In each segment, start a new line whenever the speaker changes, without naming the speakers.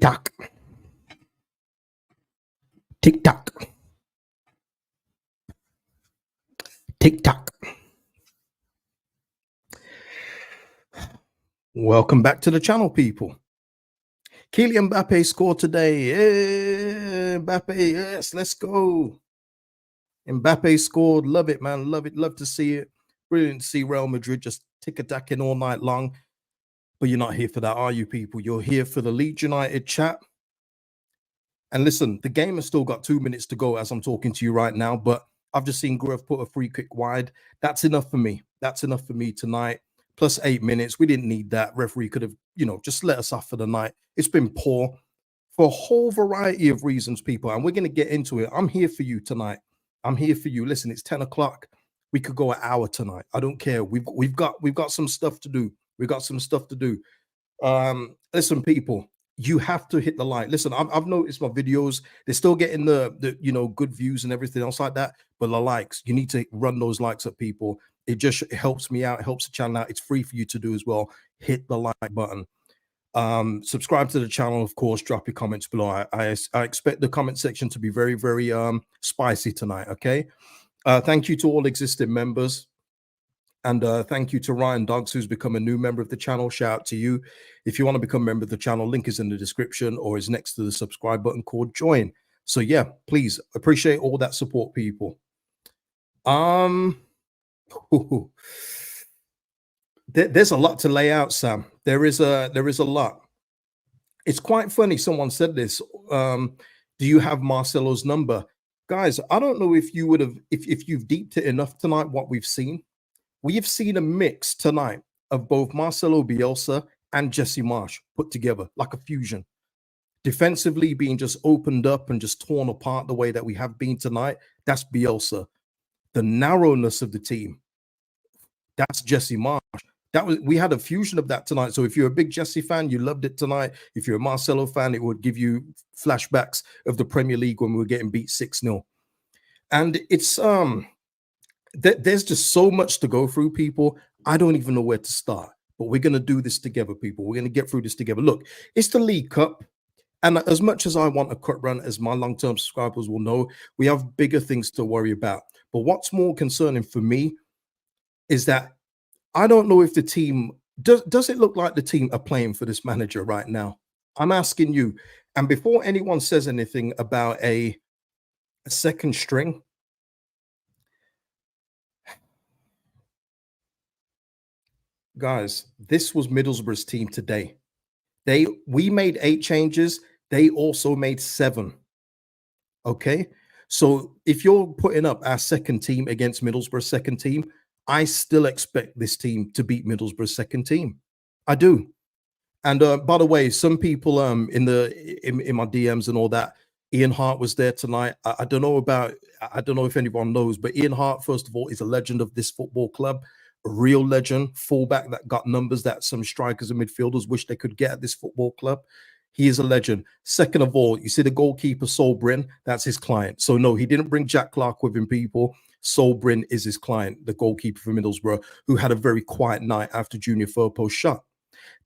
Tick-tock. Tick-tock. Tick-tock. Welcome back to the channel, people. Kylian Mbappe scored today. Yeah, Mbappe, yes, let's go. Mbappe scored. Love it, man. Love it. Love to see it. Brilliant to see Real Madrid just tick-a-tacking all night long. But you're not here for that, are you, people? You're here for the Leeds United chat. And listen, the game has still got 2 minutes to go as I'm talking to you right now, but I've just seen Gruev put a free kick wide. That's enough for me. That's enough for me tonight. Plus 8 minutes. We didn't need that. Referee could have, just let us off for the night. It's been poor for a whole variety of reasons, people, and we're going to get into it. I'm here for you tonight. I'm here for you. Listen, it's 10 o'clock. We could go an hour tonight. I don't care. We've got some stuff to do. We've got some stuff to do. Listen, people, you have to hit the like. Listen, I've noticed my videos, they're still getting the good views and everything else like that, but the likes, you need to run those likes up, people. It helps me out, it helps the channel out. It's free for you to do as well. Hit the like button. Subscribe to the channel, of course. Drop your comments below. I expect the comment section to be very, very spicy tonight. Okay. Thank you to all existing members. And thank you to Ryan Dogs, who's become a new member of the channel. Shout out to you. If you want to become a member of the channel, link is in the description or is next to the subscribe button called join. So yeah, please appreciate all that support, people. There's a lot to lay out, Sam. There is a lot. It's quite funny. Someone said this. Do you have Marcelo's number? Guys, I don't know if you would have, if you've deeped it enough tonight, what we've seen. We have seen a mix tonight of both Marcelo Bielsa and Jesse Marsch put together like a fusion. Defensively being just opened up and just torn apart the way that we have been tonight. That's Bielsa. The narrowness of the team, that's Jesse Marsch. We had a fusion of that tonight. So if you're a big Jesse fan, you loved it tonight. If you're a Marcelo fan, it would give you flashbacks of the Premier League when we were getting beat 6-0. And it's there's just so much to go through, people. I don't even know where to start, but we're going to do this together, people. We're going to get through this together. Look, it's the League Cup. And as much as I want a cut run, as my long-term subscribers will know, we have bigger things to worry about. But what's more concerning for me is that I don't know if the team, does it look like the team are playing for this manager right now? I'm asking you. And before anyone says anything about a second string, guys, this was Middlesbrough's team today. We made 8 changes. They also made 7. Okay. So if you're putting up our second team against Middlesbrough's second team, I still expect this team to beat Middlesbrough's second team. I do. And by the way, some people in my DMs and all that, Ian Hart was there tonight. I don't know if anyone knows, but Ian Hart, first of all, is a legend of this football club. A real legend, fullback that got numbers that some strikers and midfielders wish they could get at this football club. He is a legend. Second of all, you see the goalkeeper, Sol Bryn, that's his client. So no, he didn't bring Jack Clark with him, people. Sol Bryn is his client, the goalkeeper for Middlesbrough, who had a very quiet night after Junior Firpo's shot.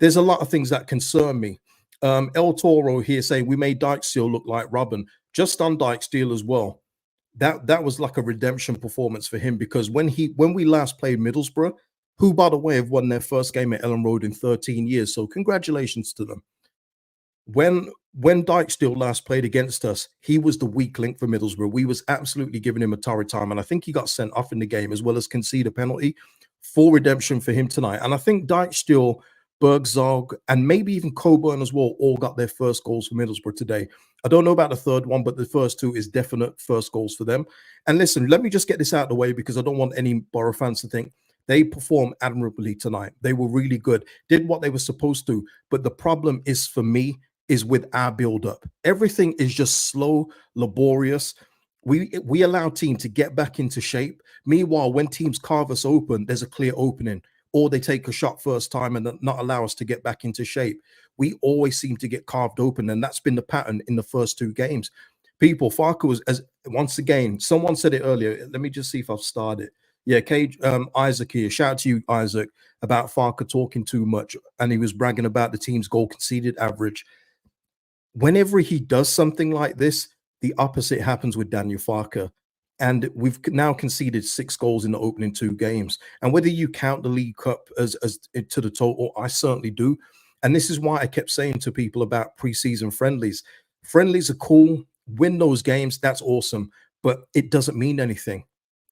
There's a lot of things that concern me. El Toro here saying we made Dijksteel look like Robin. Just on Dijksteel as well. That was like a redemption performance for him, because when we last played Middlesbrough, who, by the way, have won their first game at Elland Road in 13 years. So congratulations to them. When Dijksteel last played against us, he was the weak link for Middlesbrough. We was absolutely giving him a torrid time, and I think he got sent off in the game as well as concede a penalty. Full redemption for him tonight. And I think Dijksteel, Bergzog, and maybe even Coburn as well all got their first goals for Middlesbrough today. I don't know about the third one, but the first 2 is definite first goals for them. And listen, let me just get this out of the way, because I don't want any Boro fans to think they performed admirably tonight. They were really good, did what they were supposed to. But the problem is, for me, is with our build-up. Everything is just slow, laborious. We allow teams to get back into shape. Meanwhile, when teams carve us open, there's a clear opening, or they take a shot first time and not allow us to get back into shape. We always seem to get carved open, and that's been the pattern in the first 2 games. People, Farke was, once again, someone said it earlier. Let me just see if I've started. Yeah, Isaac here. Shout out to you, Isaac, about Farke talking too much, and he was bragging about the team's goal conceded average. whenever he does something like this, the opposite happens with Daniel Farker. And we've now conceded 6 goals in the opening 2 games. And whether you count the League Cup as to the total, I certainly do. And this is why I kept saying to people about preseason friendlies. Friendlies are cool. Win those games, that's awesome, but it doesn't mean anything.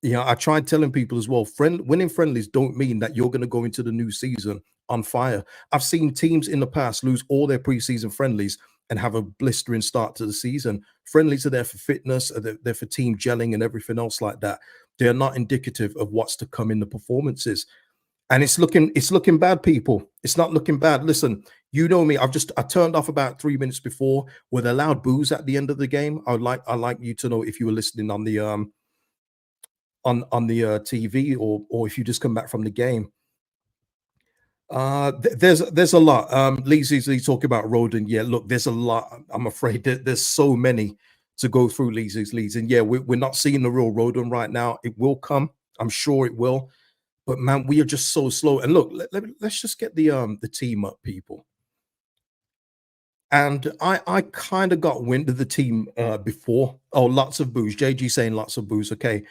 I tried telling people as well, winning friendlies don't mean that you're going to go into the new season on fire. I've seen teams in the past lose all their preseason friendlies and have a blistering start to the season. Friendlies are there for fitness, they're for team gelling and everything else like that. They're not indicative of what's to come in the performances. And it's looking bad, people. It's not looking bad. Listen, you know me. I turned off about 3 minutes before with a loud booze at the end of the game. I like you to know if you were listening on the TV, or if you just come back from the game. There's a lot. Lee's easily talking about Roden. Yeah, look, there's a lot. I'm afraid there's so many to go through Leeds. And yeah, we're not seeing the real Roden right now. It will come. I'm sure it will. But man, we are just so slow. And look, let's just get the team up, people. And I kind of got wind of the team before. Oh, lots of booze. JG saying lots of booze. Okay.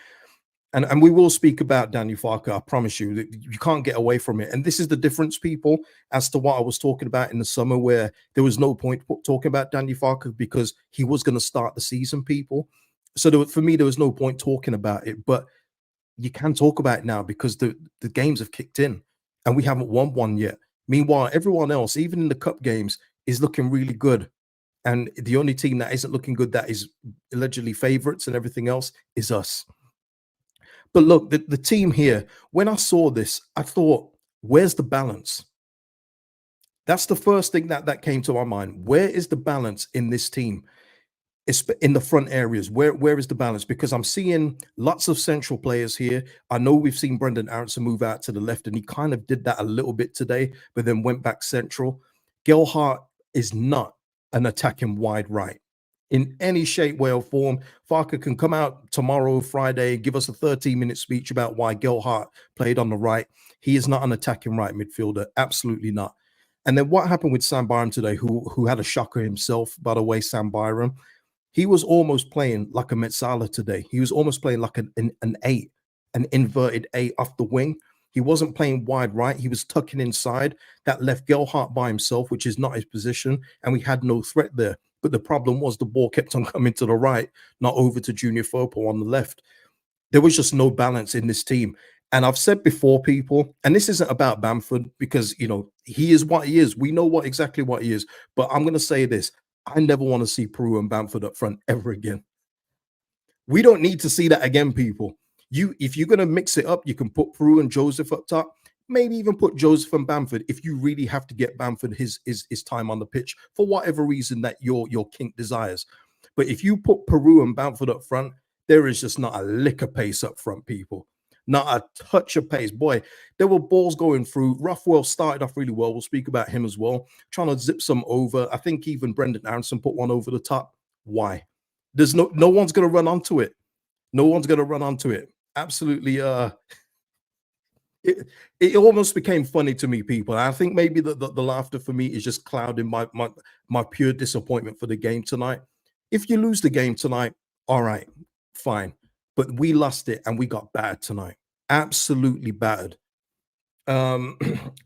And we will speak about Daniel Farker. I promise you that you can't get away from it. And this is the difference, people, as to what I was talking about in the summer, where there was no point talking about Daniel Farker because he was going to start the season, people. So for me, there was no point talking about it. But you can talk about it now because the games have kicked in and we haven't won one yet. Meanwhile, everyone else, even in the cup games, is looking really good. And the only team that isn't looking good, that is allegedly favorites and everything else, is us. But look, the team here, when I saw this, I thought, where's the balance? That's the first thing that came to my mind. Where is the balance in this team? It's in the front areas. Where is the balance? Because I'm seeing lots of central players here. I know we've seen Brendan Aronson move out to the left, and he kind of did that a little bit today, but then went back central. Gelhardt is not an attacking wide right in any shape, way, or form. Farker can come out tomorrow, Friday, give us a 13-minute speech about why Gelhardt played on the right. He is not an attacking right midfielder. Absolutely not. And then what happened with Sam Byram today, who had a shocker himself, by the way, Sam Byram? He was almost playing like a Metzala today. He was almost playing like an 8, an inverted 8 off the wing. He wasn't playing wide right. He was tucking inside. That left Gelhardt by himself, which is not his position, and we had no threat there. But the problem was the ball kept on coming to the right, not over to Junior Firpo on the left. There was just no balance in this team. And I've said before, people, and this isn't about Bamford because, he is what he is. We know exactly what he is. But I'm going to say this. I never want to see Peru and Bamford up front ever again. We don't need to see that again, people. If you're going to mix it up, you can put Peru and Joseph up top. Maybe even put Joseph and Bamford if you really have to get Bamford his time on the pitch for whatever reason that your kink desires. But if you put Peru and Bamford up front, there is just not a lick of pace up front, people. Not a touch of pace. Boy, there were balls going through. Ruffwell started off really well. We'll speak about him as well. Trying to zip some over. I think even Brendan Aronson put one over the top. Why? There's no one's going to run onto it. No one's going to run onto it. Absolutely. It almost became funny to me, people. I think maybe the laughter for me is just clouding my pure disappointment for the game tonight. If you lose the game tonight, all right, fine. But we lost it and we got battered tonight. Absolutely battered.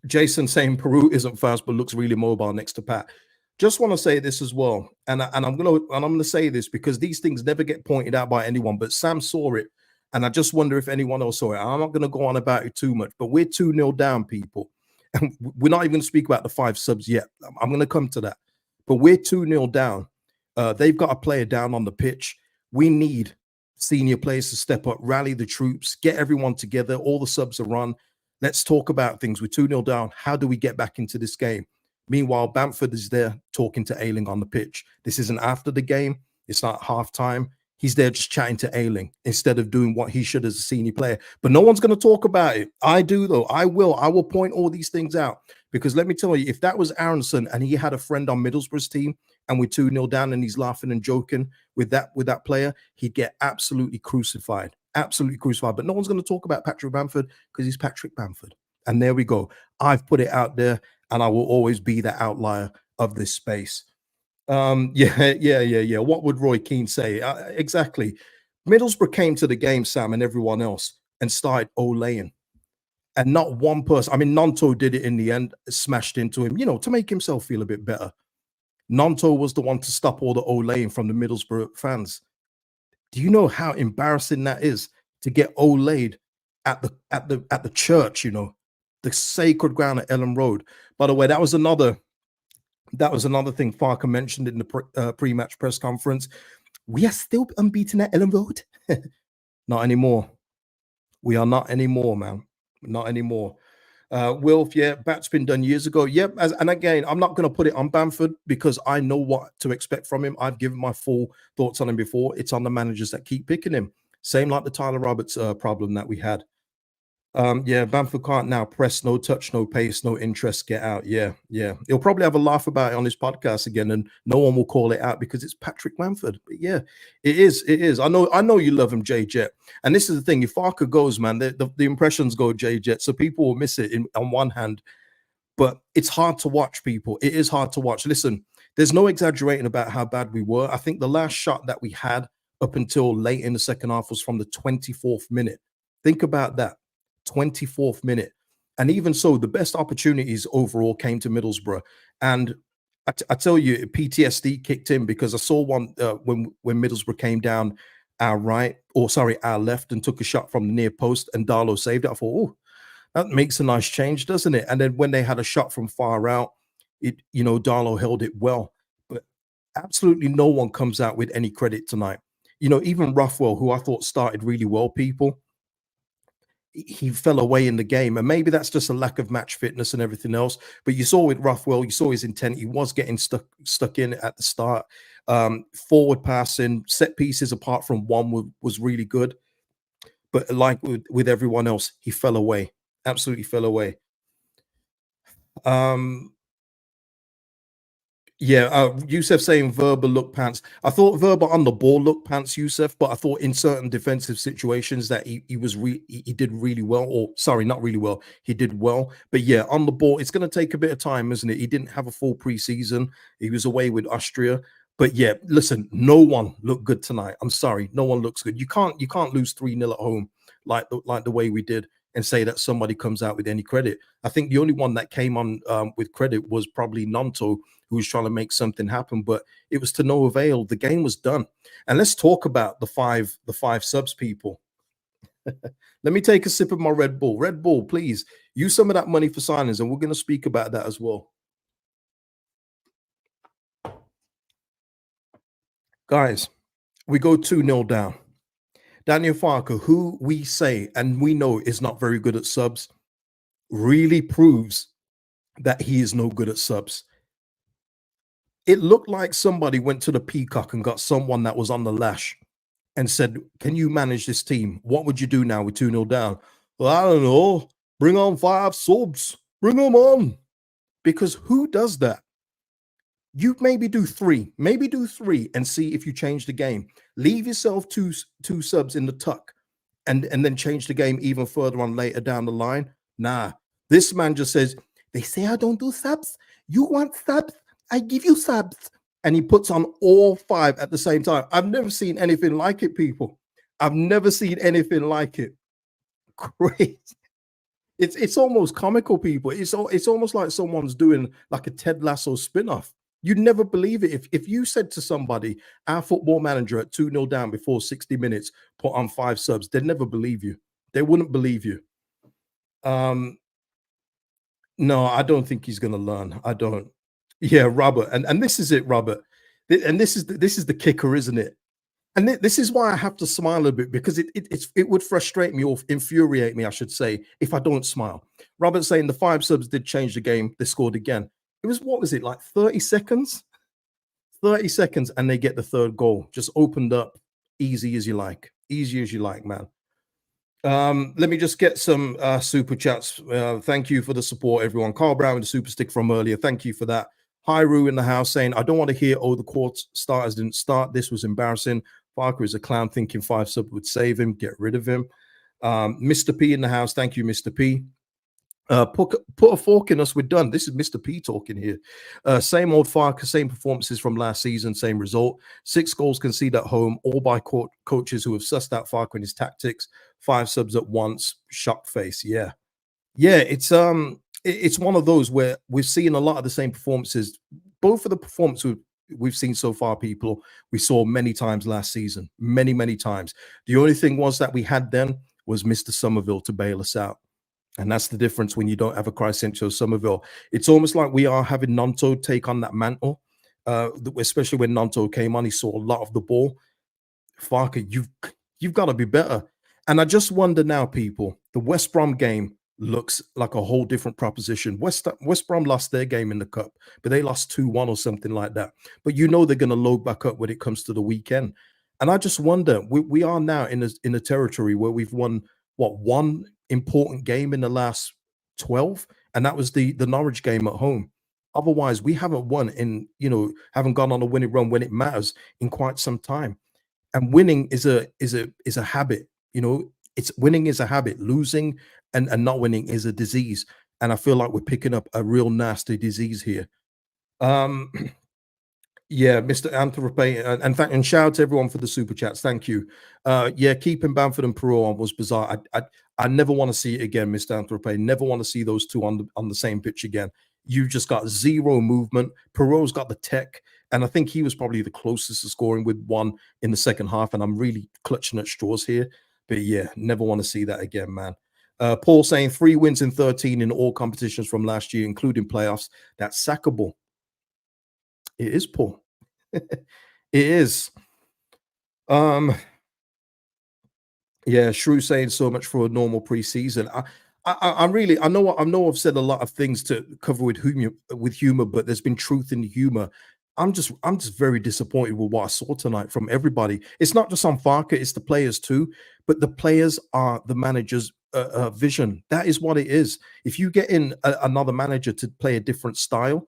Jason saying Peru isn't fast but looks really mobile next to Pat. Just want to say this as well, and I'm gonna say this because these things never get pointed out by anyone, but Sam saw it, and I just wonder if anyone else saw it. I'm not gonna go on about it too much, but we're 2-0 down, people, and we're not even gonna speak about the 5 subs yet. I'm gonna come to that, but we're 2-0 down. They've got a player down on the pitch. We need senior players to step up, rally the troops, get everyone together. All the subs are on. Let's talk about things. We're 2-0 down. How do we get back into this game? Meanwhile, Bamford is there talking to Ayling on the pitch. This isn't after the game. It's not halftime. He's there just chatting to Ayling instead of doing what he should as a senior player. But no one's going to talk about it. I do, though. I will point all these things out because let me tell you, if that was Aronson and he had a friend on Middlesbrough's team and we're 2-0 down and he's laughing and joking with that player, he'd get absolutely crucified. Absolutely crucified. But no one's going to talk about Patrick Bamford because he's Patrick Bamford. And there we go. I've put it out there and I will always be the outlier of this space. Yeah. What would Roy Keane say? Exactly. Middlesbrough came to the game, Sam, and everyone else, and started olaying. And not one person. I mean, Nonto did it in the end, smashed into him, to make himself feel a bit better. Nonto was the one to stop all the olaying from the Middlesbrough fans. Do you know how embarrassing that is to get olayed at the church? The sacred ground at Elland Road. By the way, that was another thing Farker mentioned in the pre-match press conference. We are still unbeaten at Elland Road. Not anymore. We are not anymore, man. Not anymore. Wilf, yeah, Bat's been done years ago. Yep. And again, I'm not going to put it on Bamford because I know what to expect from him. I've given my full thoughts on him before. It's on the managers that keep picking him. Same like the Tyler Roberts problem that we had. Yeah, Bamford can't now press, no touch, no pace, no interest, get out. Yeah. He'll probably have a laugh about it on his podcast again, and no one will call it out because it's Patrick Bamford. But yeah, it is. It is. I know you love him, J Jet. And this is the thing: if Farker goes, man, the impressions go J Jet, so people will miss it on one hand. But it's hard to watch, people. It is hard to watch. Listen, there's no exaggerating about how bad we were. I think the last shot that we had up until late in the second half was from the 24th minute. Think about that. 24th minute. And even so, the best opportunities overall came to Middlesbrough. And I tell you, PTSD kicked in because I saw one when Middlesbrough came down our our left, and took a shot from the near post, and Darlow saved it. I thought, oh, that makes a nice change, doesn't it? And then when they had a shot from far out, Darlow held it well. But absolutely no one comes out with any credit tonight. Even Ruffwell, who I thought started really well, people, he fell away in the game, and maybe that's just a lack of match fitness and everything else. But you saw with Ruffwell, you saw his intent. He was getting stuck in at the start. Forward passing, set pieces, apart from one, was really good. But like with everyone else, he fell away. Absolutely fell away. Yeah, Youssef saying Verba look pants. I thought Verba on the ball looked pants, Youssef, but I thought in certain defensive situations that he did really well. Or sorry, not really well. He did well, but yeah, on the ball, it's going to take a bit of time, isn't it? He didn't have a full preseason. He was away with Austria, but yeah, listen, no one looked good tonight. I'm sorry, no one looks good. You can't lose 3-0 at home like the way we did and say that somebody comes out with any credit. I think the only one that came on with credit was probably Nanto, who was trying to make something happen, but it was to no avail. The game was done. And let's talk about the five subs, people. Let me take a sip of my Red Bull. Red Bull, please use some of that money for signings, and we're going to speak about that as well. Guys, we go 2-0 down. Daniel Farker, who we say and we know is not very good at subs, really proves that he is no good at subs. It looked like somebody went to the Peacock and got someone that was on the lash and said, can you manage this team? What would you do now with 2-0 down? Well, I don't know. Bring on 5 subs. Bring them on. Because who does that? You maybe do 3 and see if you change the game. Leave yourself two subs in the tuck and then change the game even further on later down the line. Nah, this man just says, they say I don't do subs. You want subs? I give you subs. And he puts on all 5 at the same time. I've never seen anything like it, people. I've never seen anything like it. Crazy. It's almost comical, people. It's almost like someone's doing like a Ted Lasso spin-off. You'd never believe it. If you said to somebody, our football manager at 2-0 down before 60 minutes put on 5 subs, they'd never believe you. They wouldn't believe you. No, I don't think he's going to learn. I don't. Yeah, Robert. And this is it, Robert. And this is the kicker, isn't it? And this is why I have to smile a bit, because it would frustrate me, or infuriate me, I should say, if I don't smile. Robert saying the 5 subs did change the game. They scored again. It was, what was it, like 30 seconds? 30 seconds, and they get the 3rd goal. Just opened up, easy as you like. Easy as you like, man. Let me just get some super chats. Thank you for the support, everyone. Carl Brown with the super stick from earlier. Thank you for that. Hyru in the house saying, I don't want to hear, oh, the court starters didn't start. This was embarrassing. Parker is a clown, thinking 5 sub would save him. Get rid of him. Mr. P in the house. Thank you, Mr. P. Put a fork in us. We're done. This is Mr. P talking here. Same old Farker, same performances from last season, same result. 6 goals conceded at home, all by coaches who have sussed out Farker and his tactics. 5 subs at once. Shock face. Yeah, yeah. It's one of those where we've seen a lot of the same performances. Both of the performances we've seen so far, people, we saw many times last season, many times. The only thing was that we had then was Mr. Somerville to bail us out. And that's the difference when you don't have a Crysencio Somerville. It's almost like we are having Nanto take on that mantle, especially when Nanto came on. He saw a lot of the ball. Farker, you've got to be better. And I just wonder now, people, the West Brom game looks like a whole different proposition. West Brom lost their game in the cup, but they lost 2-1 or something like that. But you know they're going to load back up when it comes to the weekend. And I just wonder, we are now in a territory where we've won one important game in the last 12, and that was the Norwich game at home. Otherwise, we haven't won haven't gone on a winning run when it matters in quite some time. And winning is a habit. It's winning is a habit. Losing and not winning is a disease. And I feel like we're picking up a real nasty disease here. Um, Yeah, Mr. Anthrope, and shout out to everyone for the super chats. Thank you. Yeah, keeping Bamford and Perot on was bizarre. I never want to see it again, Mr. Anthrope. Never want to see those two on the same pitch again. You just got zero movement. Perot's got the tech, and I think he was probably the closest to scoring with one in the second half. And I'm really clutching at straws here. But yeah, never want to see that again, man. Paul saying 3 wins in 13 in all competitions from last year, including playoffs. That's sackable. It is, Paul. It is. Yeah, Shrew saying so much for a normal preseason. I know I've said a lot of things to cover with humor, but there's been truth in the humor. I'm just very disappointed with what I saw tonight from everybody. It's not just on Farker, it's the players too, but the players are the manager's vision. That is what it is. If you get in another manager to play a different style,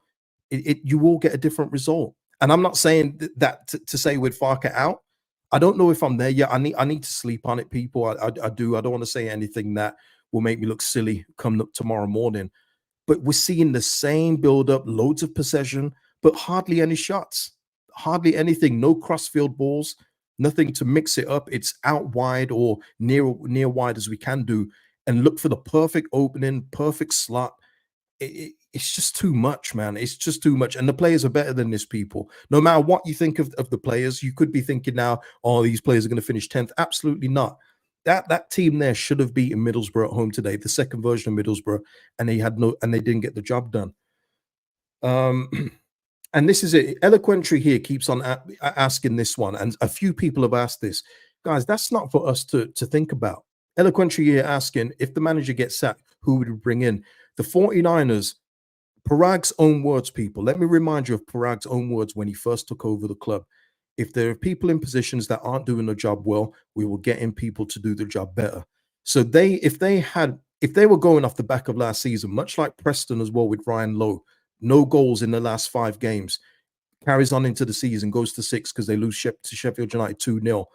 you will get a different result. And I'm not saying that to say with Farker out. I don't know if I'm there yet. I need to sleep on it, people. I do. I don't want to say anything that will make me look silly come up tomorrow morning. But we're seeing the same build up, loads of possession, but hardly any shots, hardly anything. No crossfield balls, nothing to mix it up. It's out wide or near wide as we can do, and look for the perfect opening, perfect slot. It's just too much, man. It's just too much. And the players are better than this, people. No matter what you think of the players, you could be thinking now, oh, these players are going to finish 10th. Absolutely not. That team there should have beaten Middlesbrough at home today, the second version of Middlesbrough, and they didn't get the job done. And this is it. Eloquentry here keeps on asking this one, and a few people have asked this. Guys, that's not for us to think about. Eloquentry here asking, if the manager gets sacked, who would we bring in? The 49ers, Parag's own words, people. Let me remind you of Parag's own words when he first took over the club. If there are people in positions that aren't doing the job well, we will get in people to do the job better. So if they were going off the back of last season, much like Preston as well with Ryan Lowe, no goals in the last 5 games, carries on into the season, goes to 6 because they lose to Sheffield United 2-0.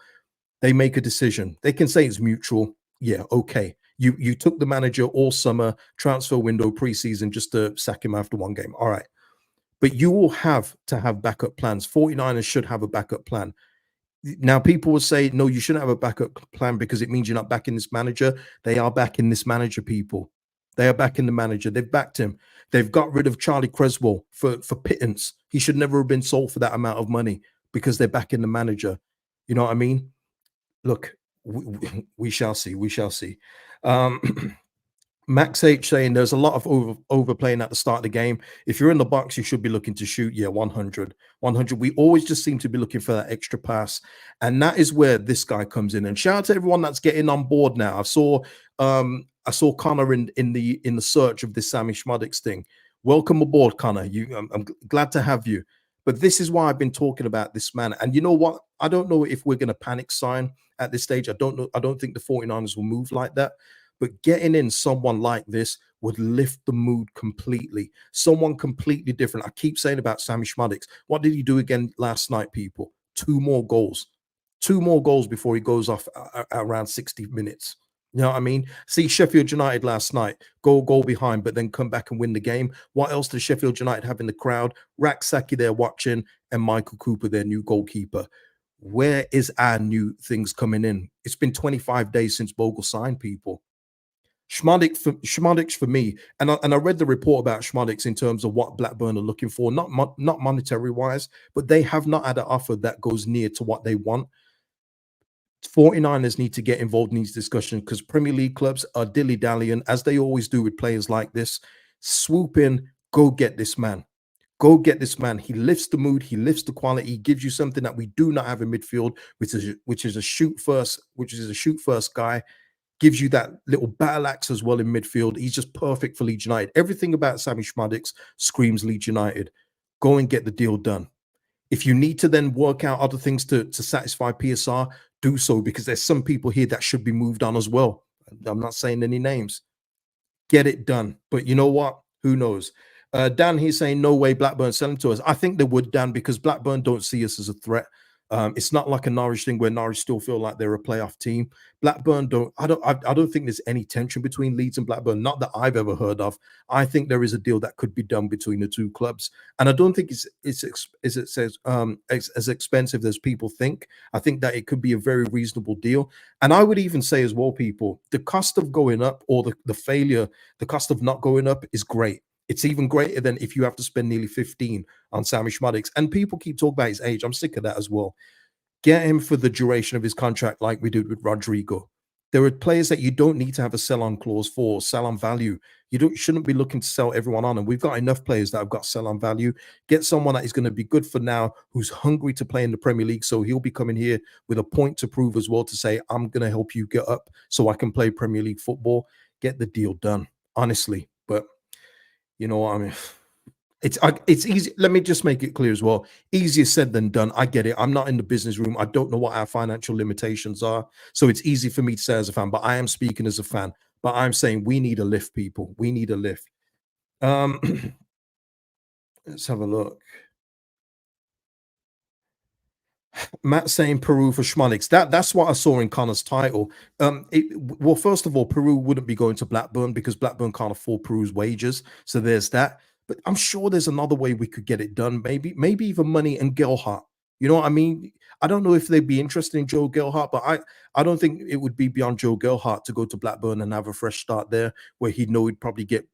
They make a decision. They can say it's mutual. Yeah, okay. You took the manager all summer, transfer window, preseason, just to sack him after 1 game. All right. But you will have to have backup plans. 49ers should have a backup plan. Now, people will say, no, you shouldn't have a backup plan because it means you're not backing this manager. They are backing this manager, people. They are backing the manager. They've backed him. They've got rid of Charlie Creswell for pittance. He should never have been sold for that amount of money because they're backing the manager. You know what I mean? Look, we shall see. We shall see. Max H saying there's a lot of overplaying at the start of the game. If you're in the box, you should be looking to shoot. Yeah, 100. We always just seem to be looking for that extra pass. And that is where this guy comes in. And shout out to everyone that's getting on board now. I saw Connor in the search of this Sammy Schmudix thing. Welcome aboard, Connor. I'm glad to have you. But this is why I've been talking about this man. And you know what? I don't know if we're going to panic sign at this stage. I don't know. I don't think the 49ers will move like that. But getting in someone like this would lift the mood completely. Someone completely different. I keep saying about Sammy Schmudix. What did he do again last night, people? 2 more goals. 2 more goals before he goes off around 60 minutes. You know what I mean? See Sheffield United last night, goal behind, but then come back and win the game. What else does Sheffield United have in the crowd? Raksaki there watching, and Michael Cooper, their new goalkeeper. Where is our new things coming in? It's been 25 days since Bogle signed people. Schmadix for me, and I read the report about Schmadix in terms of what Blackburn are looking for, not monetary wise, but they have not had an offer that goes near to what they want. 49ers need to get involved in these discussions because Premier League clubs are dilly-dallying, as they always do with players like this. Swoop in, go get this man. Go get this man. He lifts the mood, he lifts the quality, he gives you something that we do not have in midfield, which is a shoot first guy. Gives you that little battle axe as well in midfield. He's just perfect for Leeds United. Everything about Sammy Schmadix screams Leeds United. Go and get the deal done. If you need to then work out other things to satisfy PSR, do so because there's some people here that should be moved on as well. I'm not saying any names. Get it done. But you know what? Who knows? Dan, he's saying no way Blackburn selling to us. I think they would, Dan, because Blackburn don't see us as a threat. It's not like a Norwich thing where Norwich still feel like they're a playoff team. Blackburn don't. I don't think there's any tension between Leeds and Blackburn. Not that I've ever heard of. I think there is a deal that could be done between the two clubs, and I don't think as expensive as people think. I think that it could be a very reasonable deal. And I would even say as well, people, the cost of going up or the cost of not going up is great. It's even greater than if you have to spend nearly 15 on Sammy Schmadix. And people keep talking about his age. I'm sick of that as well. Get him for the duration of his contract, like we did with Rodrigo. There are players that you don't need to have a sell-on clause for, sell-on value. Shouldn't be looking to sell everyone on. And we've got enough players that have got sell-on value. Get someone that is going to be good for now, who's hungry to play in the Premier League. So he'll be coming here with a point to prove as well to say, I'm going to help you get up so I can play Premier League football. Get the deal done, honestly. But you know what I mean? It's easy. Let me just make it clear as well. Easier said than done. I get it. I'm not in the business room. I don't know what our financial limitations are. So it's easy for me to say as a fan, but I am speaking as a fan. But I'm saying we need a lift, people. We need a lift. Let's have a look. Matt saying Peru for Schmonix. That's what I saw in Connor's title. Well, first of all, Peru wouldn't be going to Blackburn because Blackburn can't afford Peru's wages. So there's that. But I'm sure there's another way we could get it done. Maybe even money and Gelhart. You know what I mean? I don't know if they'd be interested in Joe Gelhart, but I don't think it would be beyond Joe Gelhart to go to Blackburn and have a fresh start there, where he'd know he'd probably get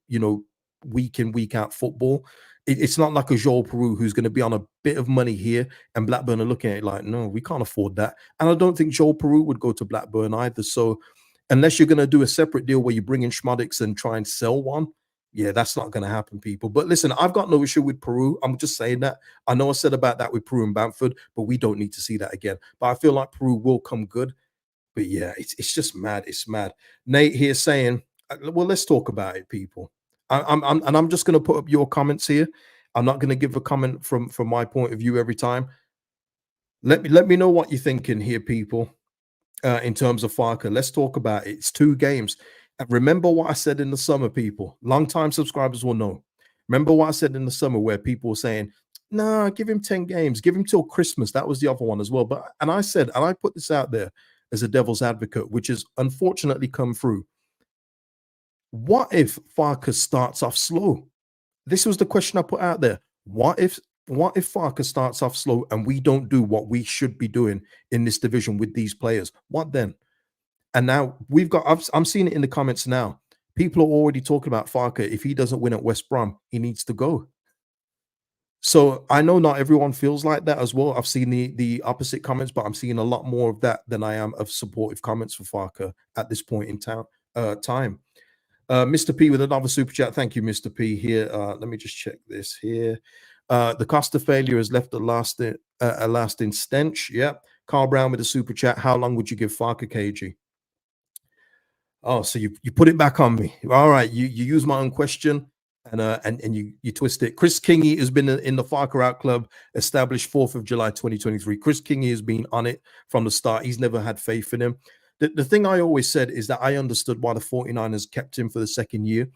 week in week out football. It's not like a Joel Peru who's going to be on a bit of money here, and Blackburn are looking at it like, no, we can't afford that. And I don't think Joel Peru would go to Blackburn either. So unless you're going to do a separate deal where you bring in Schmadix and try and sell one, yeah, that's not going to happen, people. But listen, I've got no issue with Peru. I'm just saying that. I know I said about that with Peru and Bamford, but we don't need to see that again. But I feel like Peru will come good. But yeah, it's just mad. It's mad. Nate here saying, well, let's talk about it, people. I'm just going to put up your comments here. I'm not going to give a comment from my point of view every time. Let me know what you're thinking here, people. In terms of Farker, let's talk about it. It's 2 games. And remember what I said in the summer, people. Long-time subscribers will know. Remember what I said in the summer where people were saying, "Nah, give him 10 games, give him till Christmas." That was the other one as well. And I said, and I put this out there as a devil's advocate, which has unfortunately come through. What if Farkas starts off slow? This was the question I put out there. What if Farkas starts off slow and we don't do what we should be doing in this division with these players? What then? And now I'm seeing it in the comments now. People are already talking about Farkas. If he doesn't win at West Brom, he needs to go. So I know not everyone feels like that as well. I've seen the opposite comments, but I'm seeing a lot more of that than I am of supportive comments for Farkas at this point in time. Mr. P with another super chat. Thank you, Mr. P. Here, let me just check this here. The cost of failure has left a lasting stench. Yeah. Carl Brown with a super chat. How long would you give Farkas, KG? Oh, so you put it back on me. All right, you use my own question and you twist it. Chris Kingy has been in the Farker Out Club, established 4th of July 2023. Chris Kingy has been on it from the start. He's never had faith in him. The thing I always said is that I understood why the 49ers kept him for the second year,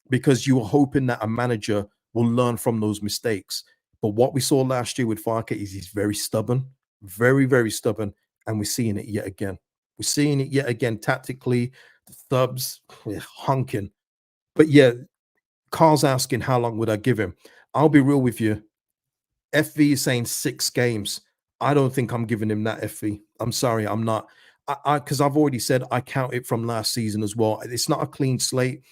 because you were hoping that a manager will learn from those mistakes. But what we saw last year with Farker is he's very stubborn, very, very stubborn, and we're seeing it yet again. We're seeing it yet again tactically. Subs, yeah, honking. But yeah, Carl's asking how long would I give him? I'll be real with you. FV is saying 6 games. I don't think I'm giving him that FV. I'm sorry, I'm not. I because I've already said I count it from last season as well. It's not a clean slate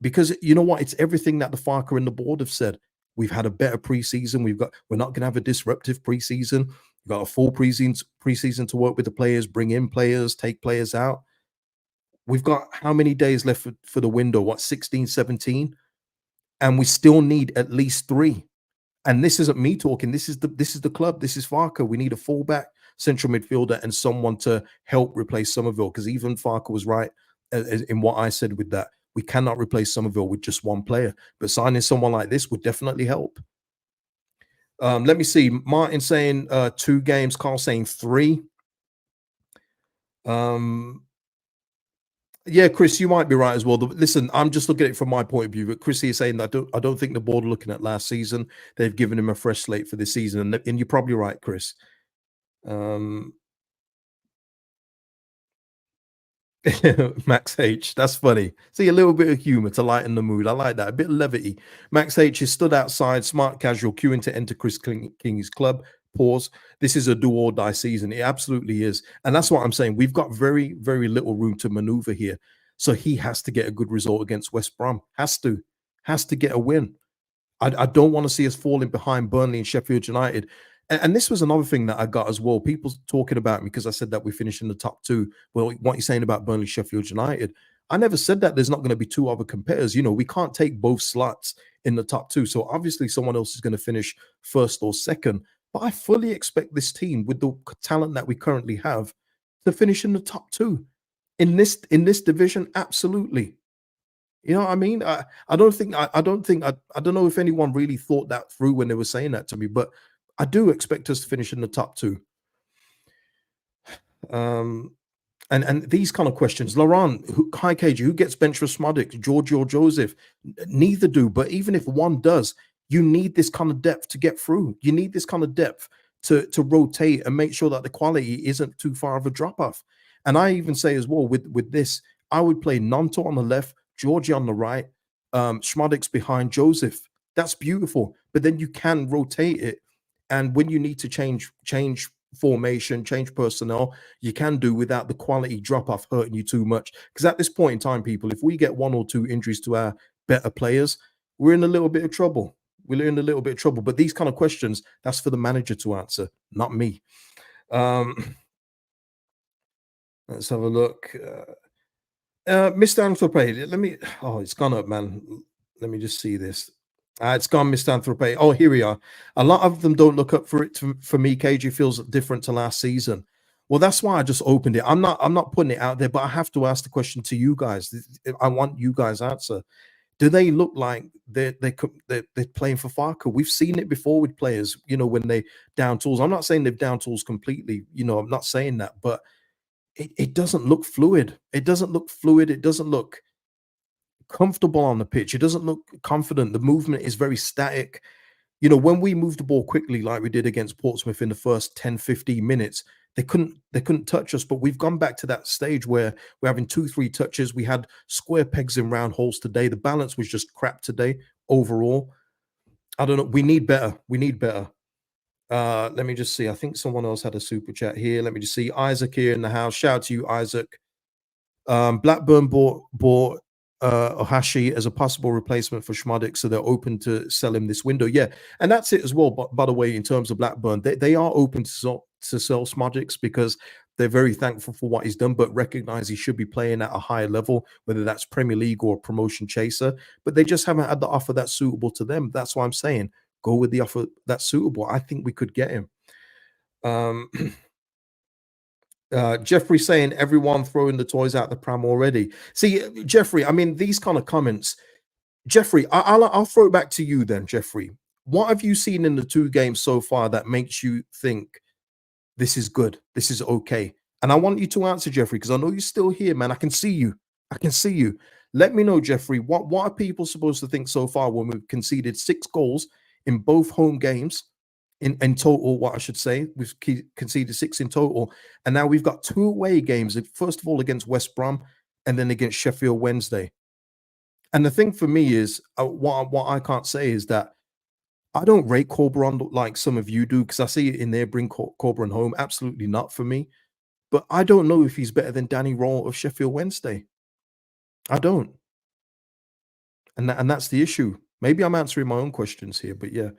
because you know what? It's everything that the Farker and the board have said. We've had a better preseason. We're not going to have a disruptive preseason. We've got a full preseason to work with the players, bring in players, take players out. We've got how many days left for the window? What, 16, 17? And we still need at least 3. And this isn't me talking. This is the club. This is Farker. We need a fullback, central midfielder, and someone to help replace Somerville. Because even Farker was right in what I said with that. We cannot replace Somerville with just one player. But signing someone like this would definitely help. Let me see. Martin saying 2 games. Carl saying 3. Yeah, Chris, you might be right as well. Listen, I'm just looking at it from my point of view. But Chris is saying that I don't think the board are looking at last season. They've given him a fresh slate for this season, and you're probably right, Chris. Max H, that's funny. See, a little bit of humor to lighten the mood. I like that. A bit of levity. Max H is stood outside, smart casual, queuing to enter Chris King's club. Pause. This is a do or die season. It absolutely is. And that's what I'm saying. We've got very, very little room to maneuver here. So he has to get a good result against West Brom. Has to get a win. I don't want to see us falling behind Burnley and Sheffield United. And this was another thing that I got as well. People talking about me because I said that we finished in the top 2. Well, what you're saying about Burnley, Sheffield United, I never said that there's not going to be 2 other competitors. You know, we can't take both slots in the top 2. So obviously someone else is going to finish first or second. But I fully expect this team with the talent that we currently have to finish in the top 2 in this division. Absolutely. You know what I mean? I don't think I don't know if anyone really thought that through when they were saying that to me, but I do expect us to finish in the top 2. And these kind of questions, Laurent, hi KG, who gets benched for Smodic, Georgie or Joseph? Neither do, but even if one does, you need this kind of depth to get through. You need this kind of depth to rotate and make sure that the quality isn't too far of a drop off. And I even say as well with this, I would play Nonto on the left, Georgie on the right, Schmadic's behind Joseph. That's beautiful. But then you can rotate it. And when you need to change formation, change personnel, you can do without the quality drop off hurting you too much. Because at this point in time, people, if we get 1 or 2 injuries to our better players, we're in a little bit of trouble. We're in a little bit of trouble. But these kind of questions, that's for the manager to answer, not me. Let's have a look. Mr. Anthrope, it's gone up, man. Let me just see this. It's gone, Mr. Anthrope. Oh, here we are. A lot of them don't look up for it. For me, KG feels different to last season. Well, that's why I just opened it. I'm not putting it out there, but I have to ask the question to you guys. I want you guys' answer. Do they look like they're playing for Farker? We've seen it before with players, you know, when they down tools. I'm not saying they've down tools completely, you know, I'm not saying that, but it doesn't look fluid. It doesn't look fluid. It doesn't look comfortable on the pitch. It doesn't look confident. The movement is very static. You know, when we moved the ball quickly, like we did against Portsmouth in the first 10, 15 minutes, they couldn't touch us. But we've gone back to that stage where we're having 2, 3 touches. We had square pegs in round holes today. The balance was just crap today overall. I don't know. We need better. We need better. Let me just see. I think someone else had a super chat here. Let me just see. Isaac here in the house. Shout out to you, Isaac. Blackburn bought Ohashi as a possible replacement for Schmodic, so they're open to sell him this window. Yeah, and that's it as well. But by the way, in terms of Blackburn, they are open to sell Schmodic because they're very thankful for what he's done, but recognize he should be playing at a higher level, whether that's Premier League or promotion chaser. But they just haven't had the offer that's suitable to them. That's why I'm saying go with the offer that's suitable. I think we could get him. Jeffrey saying everyone throwing the toys out the pram already. See, Jeffrey, I mean, these kind of comments, Jeffrey, I'll throw it back to you then, Jeffrey. What have you seen in the 2 games so far that makes you think this is good, this is okay? And I want you to answer, Jeffrey, because I know you're still here, man. I can see you. I can see you. Let me know, Jeffrey, what are people supposed to think so far when we've conceded 6 goals in both home games? In total, what I should say, we've conceded 6 in total, and now we've got 2 away games. First of all, against West Brom, and then against Sheffield Wednesday. And the thing for me is, what I can't say is that I don't rate Corberon like some of you do, because I see it in there, bring Corberon home. Absolutely not for me. But I don't know if he's better than Danny Roll of Sheffield Wednesday. I don't. And that's the issue. Maybe I'm answering my own questions here, but yeah.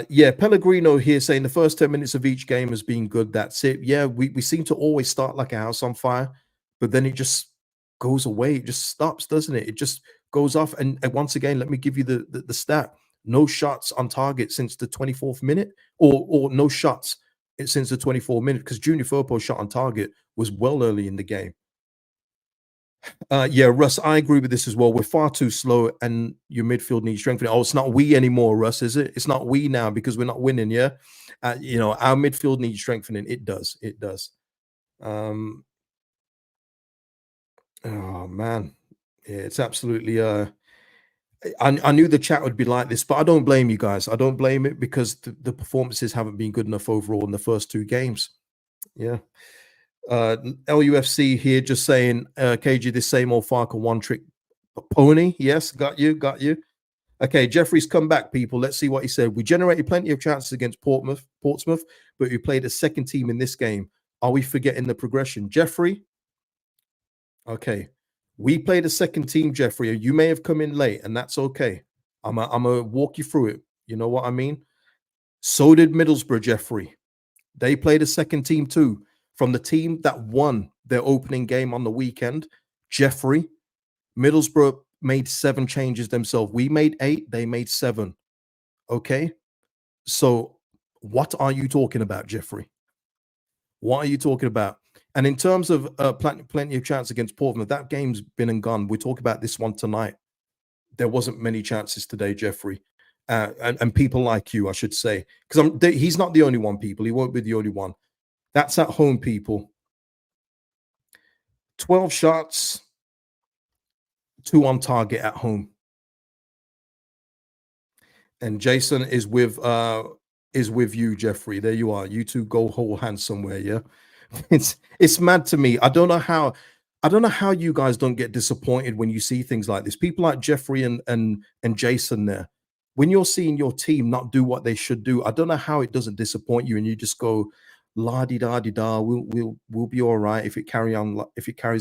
Yeah, Pellegrino here saying the first 10 minutes of each game has been good. That's it. Yeah, we seem to always start like a house on fire, but then it just goes away. It just stops, doesn't it? It just goes off. And once again, let me give you the stat. No shots on target since the 24th minute, or no shots since the 24th minute, because Junior Firpo's shot on target was well early in the game. Yeah, Russ, I agree with this as well. We're far too slow, and your midfield needs strengthening. Oh, it's not we anymore, Russ, is it? It's not we now because we're not winning. Yeah, our midfield needs strengthening. It does. It does. Um, oh man, yeah, it's absolutely. I knew the chat would be like this, but I don't blame you guys. I don't blame it, because the performances haven't been good enough overall in the first two games. Yeah. LUFC here just saying, KG, this same old Farker one trick pony. Yes, got you, got you. Okay, Jeffrey's come back, people. Let's see what he said. We generated plenty of chances against Portsmouth, but we played a second team in this game. Are we forgetting the progression? Jeffrey, okay. We played a second team, Jeffrey. You may have come in late, and that's okay. I'm gonna walk you through it. You know what I mean? So did Middlesbrough, Jeffrey. They played a second team too. From the team that won their opening game on the weekend, Jeffrey, Middlesbrough made 7 changes themselves. We made 8, they made 7. Okay. So, what are you talking about, Jeffrey? What are you talking about? And in terms of plenty of chance against Portsmouth, that game's been and gone. We talk about this one tonight. There wasn't many chances today, Jeffrey. And people like you, I should say, because he's not the only one, people. He won't be the only one. That's at home, people. 12 shots, 2 on target at home. And Jason is with you, Jeffrey. There you are. You two go hold hands somewhere, yeah. It's mad to me. I don't know how you guys don't get disappointed when you see things like this. People like Jeffrey and Jason there. When you're seeing your team not do what they should do, I don't know how it doesn't disappoint you, and you just go, la di da di da, we'll be all right if it carries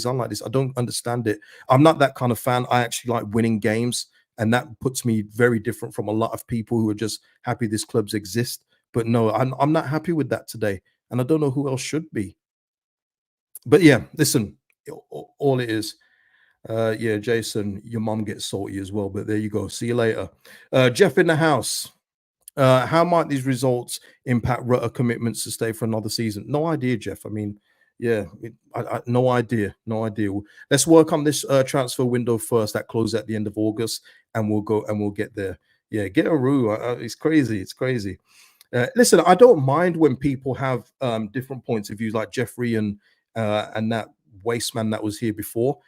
on like this. I don't understand it. I'm not that kind of fan. I actually like winning games, and that puts me very different from a lot of people who are just happy this clubs exist. But no, I'm not happy with that today, and I don't know who else should be. But yeah, listen, all it is. Yeah, Jason, your mom gets salty as well, but there you go. See you later. Jeff in the house. How might these results impact Rutter commitments to stay for another season? No idea, Jeff. I mean, yeah, no idea, no idea. Let's work on this transfer window first. That closes at the end of August, and we'll get there. Yeah, get a roo. It's crazy. It's crazy. Listen, I don't mind when people have different points of view, like Jeffrey and that waste man that was here before.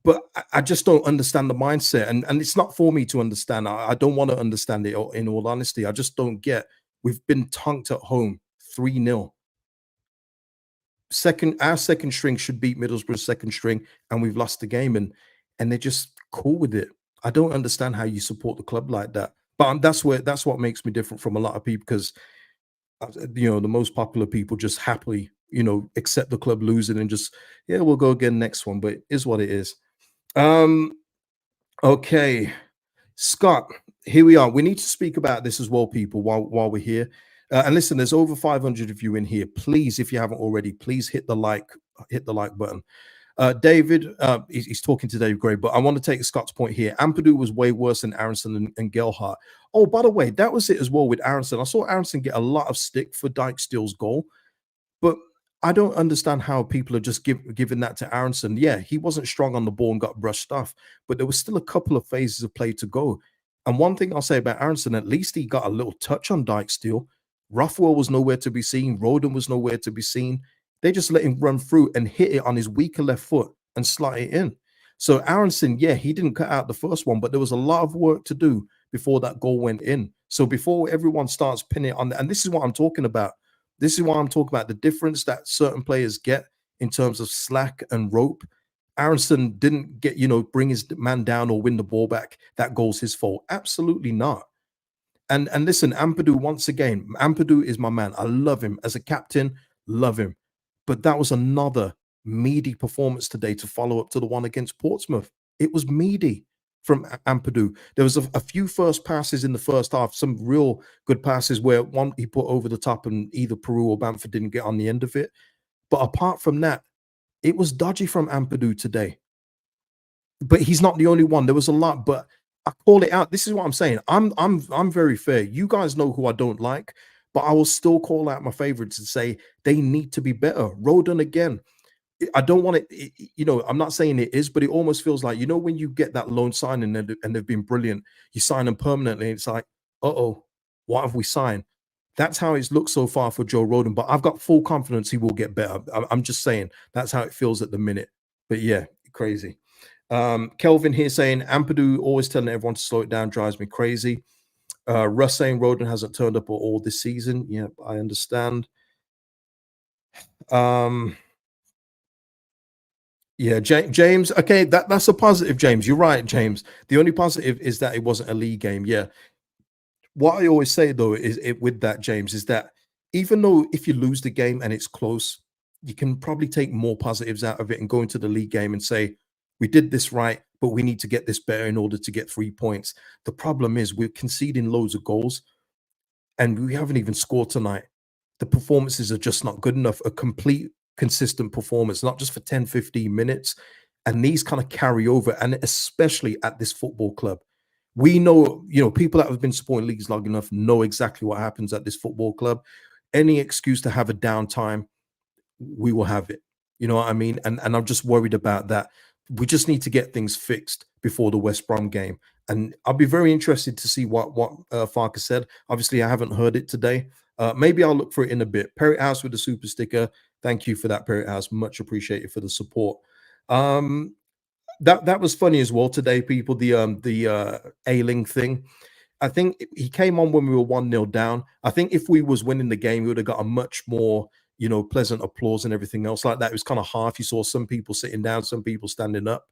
But I just don't understand the mindset, and it's not for me to understand. I don't want to understand it. In all honesty, I just don't get. We've been tonked at home 3-0. Our second string should beat Middlesbrough's second string, and we've lost the game, and they're just cool with it. I don't understand how you support the club like that. But that's what makes me different from a lot of people, because the most popular people just happily accept the club losing and just, yeah, we'll go again next one. But it is what it is. Okay, Scott, here we are. We need to speak about this as well, people, while we're here. And listen, there's over 500 of you in here. Please, if you haven't already, please hit the like button. David, he's talking to Dave Gray, but I want to take Scott's point here. Ampadu was way worse than Aronson and Gelhardt. Oh, by the way, that was it as well with Aronson. I saw Aronson get a lot of stick for Dijksteel's goal, but I don't understand how people are just giving that to Aronson. Yeah, he wasn't strong on the ball and got brushed off, but there was still a couple of phases of play to go. And one thing I'll say about Aronson, at least he got a little touch on Dijksteel. Rothwell was nowhere to be seen. Roden was nowhere to be seen. They just let him run through and hit it on his weaker left foot and slot it in. So Aronson, yeah, he didn't cut out the first one, but there was a lot of work to do before that goal went in. So before everyone starts pinning it on, and this is what I'm talking about. This is why I'm talking about the difference that certain players get in terms of slack and rope. Aronson didn't get, bring his man down or win the ball back. That goal's his fault. Absolutely not. And listen, Ampadu, once again, Ampadu is my man. I love him as a captain, love him. But that was another meaty performance today to follow up to the one against Portsmouth. It was meaty from Ampadu. There was a few first passes in the first half, some real good passes where one he put over the top and either Peru or Bamford didn't get on the end of it. But apart from that, it was dodgy from Ampadu today. But he's not the only one. There was a lot, but I call it out. This is what I'm saying. I'm very fair. You guys know who I don't like, but I will still call out my favorites and say they need to be better. Roden again. I don't want I'm not saying it is, but it almost feels like, when you get that loan signing and they've been brilliant, you sign them permanently. It's like, uh-oh, what have we signed? That's how it's looked so far for Joe Roden, but I've got full confidence he will get better. I'm just saying that's how it feels at the minute. But yeah, crazy. Kelvin here saying Ampadu always telling everyone to slow it down drives me crazy. Russ saying Roden hasn't turned up at all this season. Yeah, I understand. Yeah, James. Okay, that's a positive, James. You're right, James. The only positive is that it wasn't a league game. Yeah. What I always say though is with that, James, is that even though if you lose the game and it's close, you can probably take more positives out of it and go into the league game and say, we did this right, but we need to get this better in order to get 3 points. The problem is we're conceding loads of goals and we haven't even scored tonight. The performances are just not good enough. A complete, consistent performance, not just for 10, 15 minutes. And these kind of carry over, and especially at this football club. We know, people that have been supporting leagues long enough know exactly what happens at this football club. Any excuse to have a downtime, we will have it. You know what I mean? And I'm just worried about that. We just need to get things fixed before the West Brom game. And I'll be very interested to see what Farker said. Obviously, I haven't heard it today. Maybe I'll look for it in a bit. Parrot House with the super sticker. Thank you for that, Parrot House. Much appreciated for the support. That was funny as well today, people. The Ailing thing. I think he came on when we were 1-0 down. I think if we was winning the game, we would have got a much more, pleasant applause and everything else like that. It was kind of half. You saw some people sitting down, some people standing up.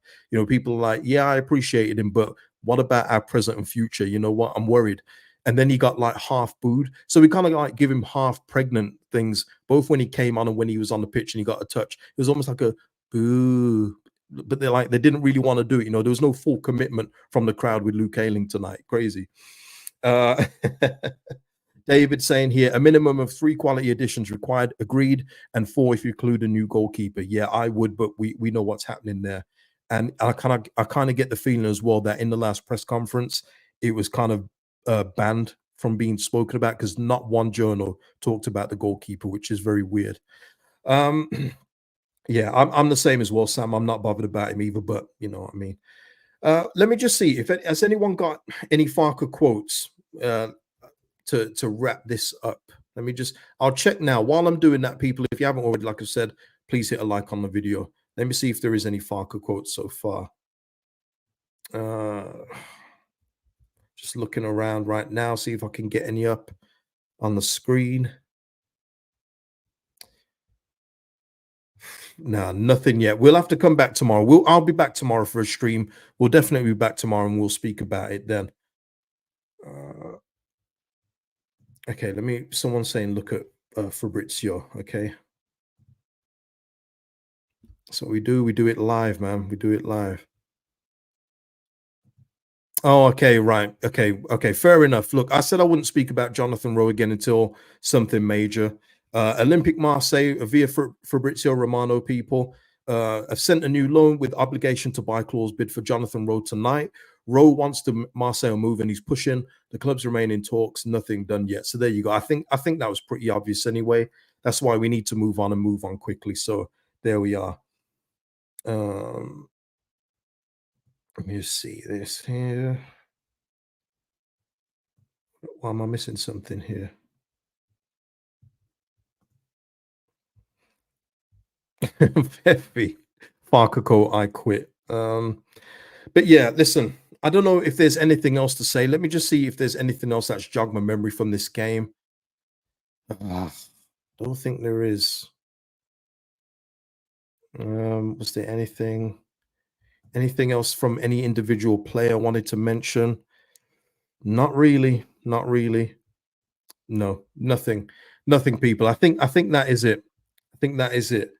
People like, yeah, I appreciated him, but what about our present and future? You know what? I'm worried. And then he got like half booed. So we kind of like give him half pregnant things, both when he came on and when he was on the pitch and he got a touch. It was almost like a boo. But they didn't really want to do it. There was no full commitment from the crowd with Luke Ayling tonight. Crazy. Uh, David saying here a minimum of 3 quality additions required. Agreed, and 4 if you include a new goalkeeper. Yeah, I would, but we know what's happening there, and I kind of get the feeling as well that in the last press conference it was kind of banned from being spoken about because not one journal talked about the goalkeeper, which is very weird. Um, yeah, I'm the same as well, Sam. I'm not bothered about him either, but you know what I mean. Let me just see if has anyone got any Farker quotes to wrap this up. I'll check now. While I'm doing that, people, if you haven't already, like I said, please hit a like on the video. Let me see if there is any Farker quotes so far. Just looking around right now, see if I can get any up on the screen. No, nothing yet. We'll have to come back tomorrow. I'll be back tomorrow for a stream. We'll definitely be back tomorrow and we'll speak about it then. Okay, someone's saying look at Fabrizio. Okay. So we do it live, man. We do it live. Oh, okay, right. Okay, fair enough. Look, I said I wouldn't speak about Jonathan Rowe again until something major. Olympic Marseille via Fabrizio Romano, people have sent a new loan with obligation to buy clause bid for Jonathan Rowe tonight. Rowe wants to Marseille move and he's pushing. The clubs remain in talks, nothing done yet. So there you go. I think that was pretty obvious anyway. That's why we need to move on quickly. So there we are. Let me see this here. Why am I missing something here? Very Farkako, I quit. But yeah, listen, I don't know if there's anything else to say. Let me just see if there's anything else that's jogged my memory from this game. Don't think there is. Was there anything? Anything else from any individual player wanted to mention? Not really. Not really. No, nothing. Nothing, people. I think that is it. I think that is it.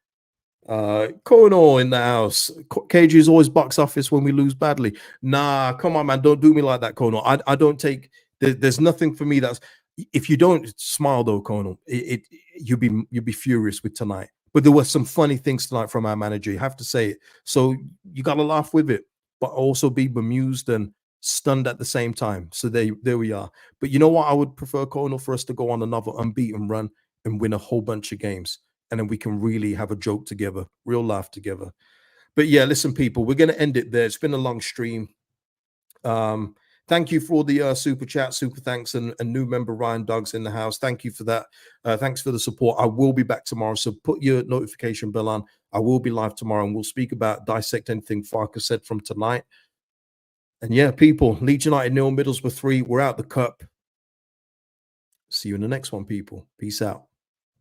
Kono in the house. KG is always box office when we lose badly. Nah, come on, man. Don't do me like that, Kono. I don't take there's nothing for me that's if you don't smile though, Kono, you'd be furious with tonight. But there were some funny things tonight from our manager. You have to say it. So you gotta laugh with it, but also be bemused and stunned at the same time. So there we are. But you know what? I would prefer, Kono, for us to go on another unbeaten run and win a whole bunch of games, and then we can really have a joke together, real laugh together. But yeah, listen, people, we're going to end it there. It's been a long stream. Thank you for the super chat, super thanks, and new member Ryan Dogs in the house. Thank you for that. Thanks for the support. I will be back tomorrow, so put your notification bell on. I will be live tomorrow, and we'll speak about dissect anything Farker said from tonight. And yeah, people, Leeds United 0, Middlesbrough 3. We're out the cup. See you in the next one, people. Peace out.